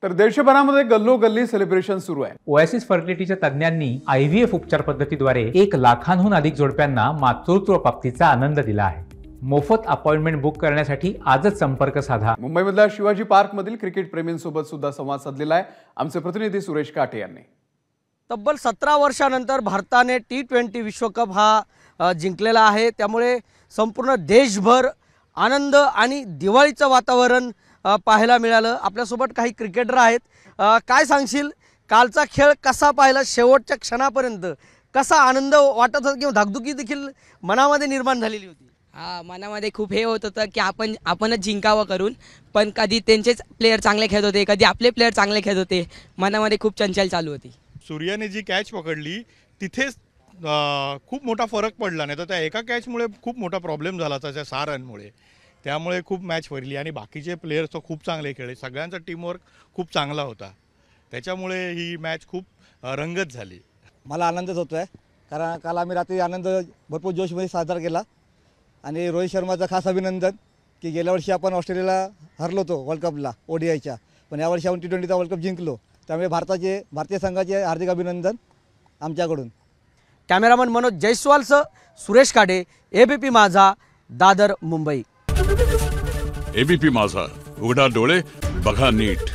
तर देशभरामध्ये गल्लोगल्ली सेलिब्रेशन सुरू आहे। ओएसिस फर्टिलिटीच्या तज्ञांनी IVF उपचार पद्धतीद्वारे 1 लाखांहून अधिक जोडप्यांना मातृत्व प्राप्तीचा आनंद दिला आहे। मोफत अपॉइंटमेंट बुक करण्यासाठी आजच संपर्क साधा। मुंबईमधल्या शिवाजी पार्क मधील क्रिकेट प्रेमींसोबत सुद्धा संवाद साधलेला आहे आमचे प्रतिनिधी सुरेश काटे यांनी। तब्बल 17 वर्षानंतर भारताने T20 विश्वकप हा जिंकलेला आहे, त्यामुळे संपूर्ण देशभर आनंद आणि दिवाळीचं वातावरण पाहायला मिळालं। आपल्यासोबत काही क्रिकेटर आहेत, काय सांगशील कालचा खेळ कसा पाहिला? शेवटच्या क्षणापर्यंत कसा आनंद वाटत होता किंवा धाकधुकी देखील मनामध्ये निर्माण झालेली होती? मनामध्ये खूप हे होत होतं की आपणच जिंकावं करून, पण कधी त्यांचेच प्लेयर चांगले खेळत होते, कधी आपले प्लेयर चांगले खेळत होते। मनामध्ये खूप चंचल चालू होती। सूर्याने जी कॅच पकडली तिथेच खूप मोठा फरक पडला, नाही तर त्या एका कॅचमुळे खूप मोठा प्रॉब्लेम झाला त्याच्या 6 रनमुळे। त्यामुळे खूप मॅच फरली आणि बाकीचे प्लेयर्स तर खूप चांगले खेळले, सगळ्यांचा टीमवर्क खूप चांगला होता, त्याच्यामुळे ही मॅच खूप रंगत झाली। मला आनंदच होतो आहे, कारण काल आम्ही रात्री आनंद भरपूर जोशमध्ये साजरा केला आणि रोहित शर्माचं खास अभिनंदन की गेल्या वर्षी आपण ऑस्ट्रेलियाला हरलो होतो वर्ल्ड कपला ODIच्या, पण यावर्षी आपण T20चा वर्ल्ड कप जिंकलो, त्यामुळे भारतीय संघाचे हार्दिक अभिनंदन आमच्याकडून। कॅमेरामन मनोज जयस्वालसह सुरेश काटे, ABP माझा, दादर, मुंबई। ABP माझा, उघडा डोळे बघा नीट।